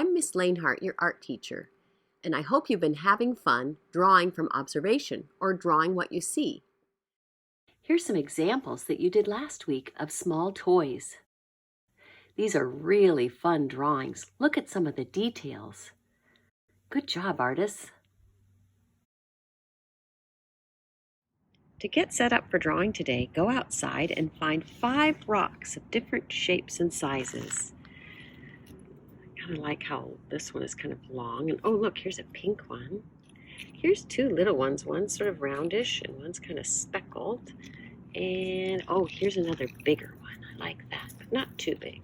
I'm Ms Lehnhart, your art teacher, and I hope you've been having fun drawing from observation or drawing what you see. Here's some examples that you did last week of small toys. These are really fun drawings. Look at some of the details. Good job, artists. To get set up for drawing today, go outside and find 5 rocks of different shapes and sizes. I kind of like how this one is kind of long. And oh, look, here's a pink one. Here's 2 little ones. One's sort of roundish and one's kind of speckled. And oh, here's another bigger one. I like that, but not too big.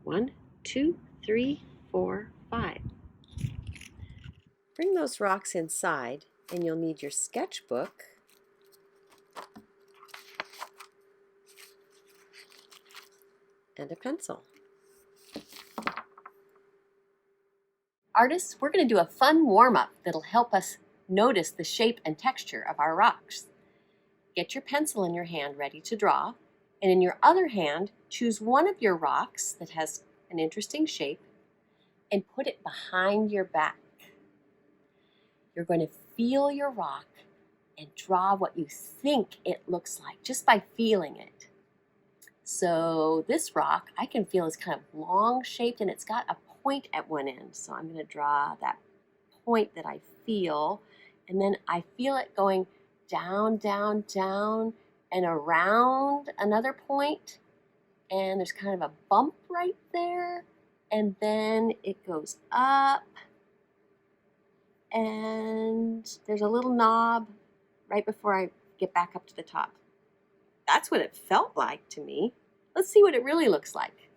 1, 2, 3, 4, 5. Bring those rocks inside, and you'll need your sketchbook, and a pencil. Artists, we're going to do a fun warm-up that'll help us notice the shape and texture of our rocks. Get your pencil in your hand ready to draw, and in your other hand, choose one of your rocks that has an interesting shape and put it behind your back. You're going to feel your rock and draw what you think it looks like just by feeling it. So this rock I can feel is kind of long shaped and it's got a point at one end. So I'm going to draw that point that I feel, and then I feel it going down, down, down, and around another point, and there's kind of a bump right there, and then it goes up, and there's a little knob right before I get back up to the top. That's what it felt like to me. Let's see what it really looks like.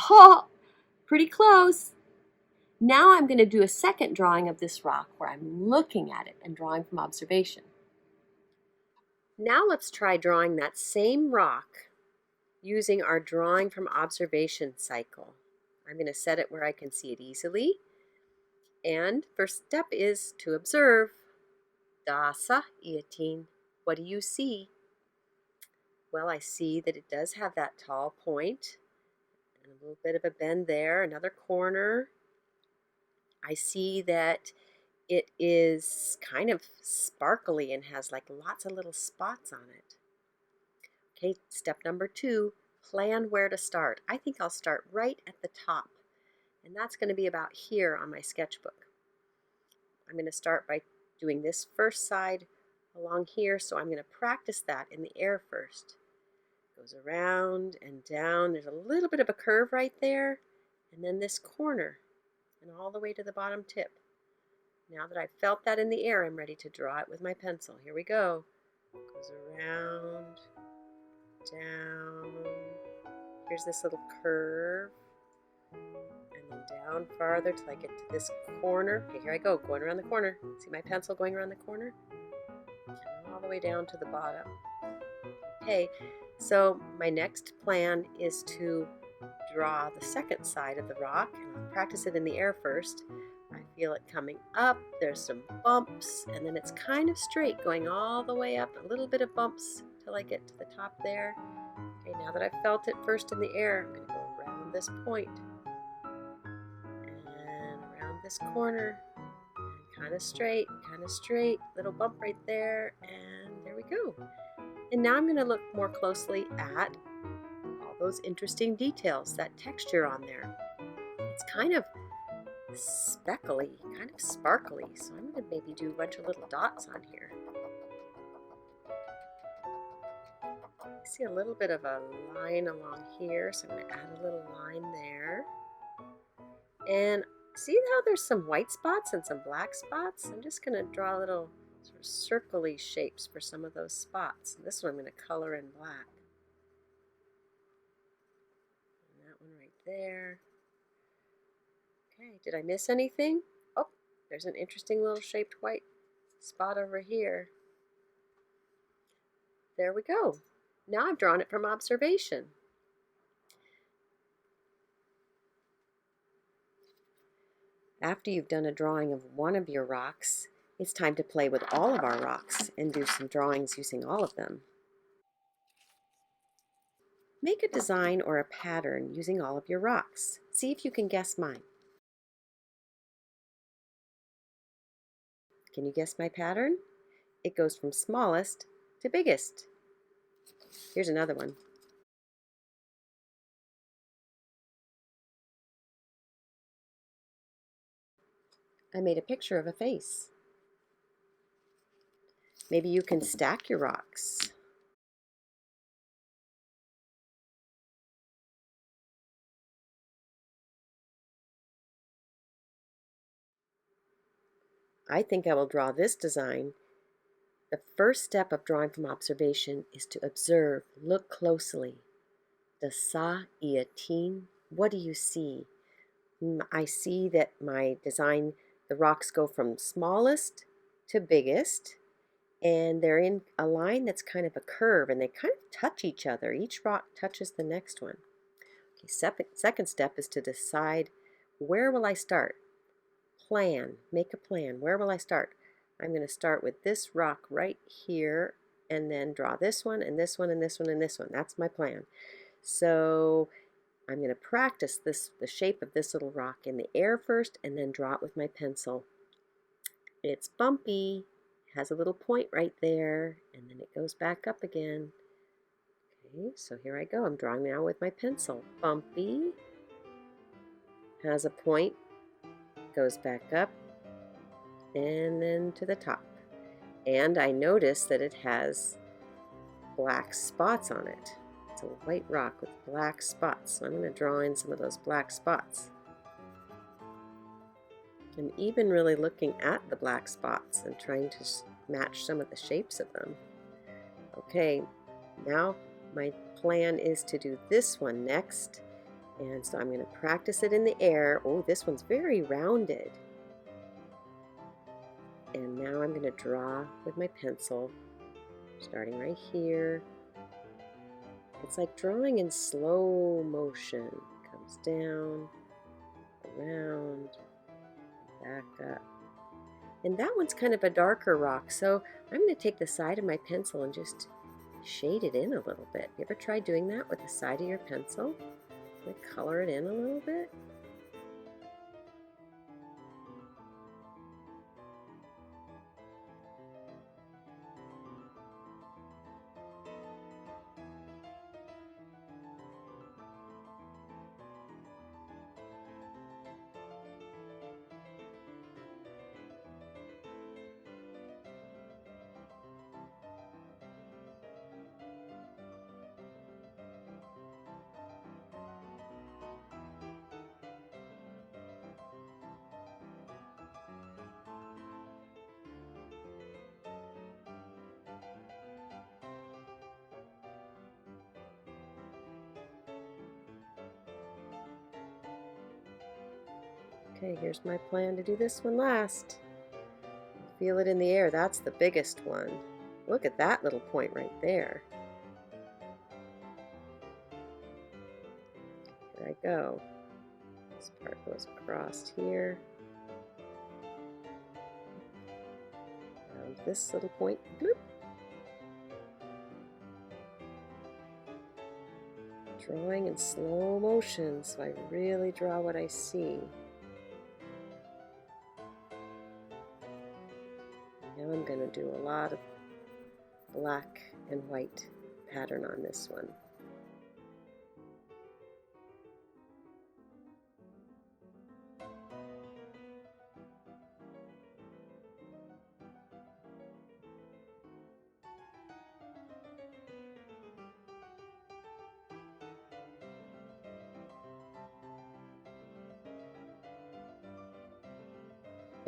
Oh, pretty close. Now I'm going to do a second drawing of this rock where I'm looking at it and drawing from observation. Now let's try drawing that same rock using our drawing from observation cycle. I'm going to set it where I can see it easily. And first step is to observe. Dasa iatin. What do you see? Well, I see that it does have that tall point and a little bit of a bend there, another corner. I see that it is kind of sparkly and has like lots of little spots on it. Okay, step number 2, plan where to start. I think I'll start right at the top, and that's going to be about here on my sketchbook. I'm going to start by doing this first side along here, so I'm going to practice that in the air first. Goes around and down. There's a little bit of a curve right there, and then this corner, and all the way to the bottom tip. Now that I've felt that in the air, I'm ready to draw it with my pencil. Here we go. Goes around, down. Here's this little curve, and then down farther till I get to this corner. Okay, here I go, going around the corner. See my pencil going around the corner? And all the way down to the bottom. Okay, so my next plan is to draw the second side of the rock, and I'll practice it in the air first. I feel it coming up, there's some bumps, and then it's kind of straight going all the way up, a little bit of bumps till I get to the top there. Okay, now that I've felt it first in the air, I'm going to go around this point and around this corner, and kind of straight, little bump right there, and there we go. And now I'm going to look more closely at all those interesting details, that texture on there. It's kind of speckly, kind of sparkly, so I'm going to maybe do a bunch of little dots on here. I see a little bit of a line along here, so I'm going to add a little line there. And see how there's some white spots and some black spots? I'm just going to draw little sort of circle-y shapes for some of those spots. And this one I'm going to color in black. And that one right there. Okay, did I miss anything? Oh, there's an interesting little shaped white spot over here. There we go. Now I've drawn it from observation. After you've done a drawing of one of your rocks, it's time to play with all of our rocks and do some drawings using all of them. Make a design or a pattern using all of your rocks. See if you can guess mine. Can you guess my pattern? It goes from smallest to biggest. Here's another one. I made a picture of a face. Maybe you can stack your rocks. I think I will draw this design. The first step of drawing from observation is to observe, look closely. Dasa iatin, what do you see? I see that my design, the rocks go from smallest to biggest, and they're in a line that's kind of a curve, and they kind of touch each other. Each rock touches the next one. Okay, second step is to decide, where will I start? Plan, make a plan. Where will I start? I'm going to start with this rock right here, and then draw this one, and this one, and this one, and this one. That's my plan. So I'm going to practice the shape of this little rock in the air first, and then draw it with my pencil. It's bumpy, has a little point right there, and then it goes back up again. Okay, so here I go. I'm drawing now with my pencil. Bumpy, has a point, goes back up, and then to the top. And I notice that it has black spots on it. It's a white rock with black spots. So I'm going to draw in some of those black spots. I'm even really looking at the black spots and trying to match some of the shapes of them. Okay, now my plan is to do this one next. And so I'm going to practice it in the air. Oh, this one's very rounded. And now I'm going to draw with my pencil, starting right here. It's like drawing in slow motion. Comes down, around, back up. And that one's kind of a darker rock, so I'm going to take the side of my pencil and just shade it in a little bit. You ever tried doing that with the side of your pencil? Like color it in a little bit? Okay, here's my plan to do this one last. Feel it in the air. That's the biggest one. Look at that little point right there. Here I go. This part goes across here. Around this little point. Bloop. Drawing in slow motion, so I really draw what I see. Now I'm going to do a lot of black and white pattern on this one.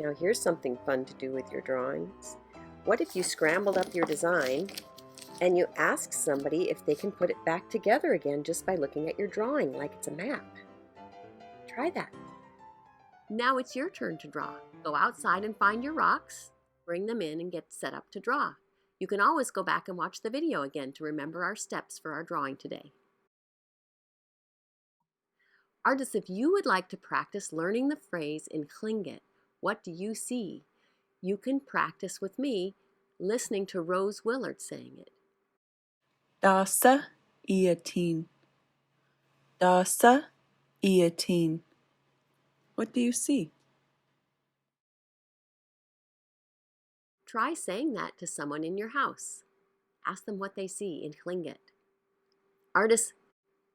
Now here's something fun to do with your drawings. What if you scrambled up your design and you ask somebody if they can put it back together again just by looking at your drawing like it's a map? Try that. Now it's your turn to draw. Go outside and find your rocks, bring them in and get set up to draw. You can always go back and watch the video again to remember our steps for our drawing today. Artists, if you would like to practice learning the phrase in Tlingit, what do you see? You can practice with me listening to Rose Willard saying it. Dasa iatin. Dasa iatin. What do you see? Try saying that to someone in your house. Ask them what they see in Tlingit. Artists,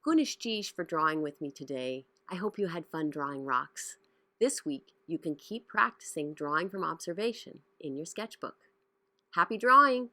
Gunishjish for drawing with me today. I hope you had fun drawing rocks. This week, you can keep practicing drawing from observation in your sketchbook. Happy drawing!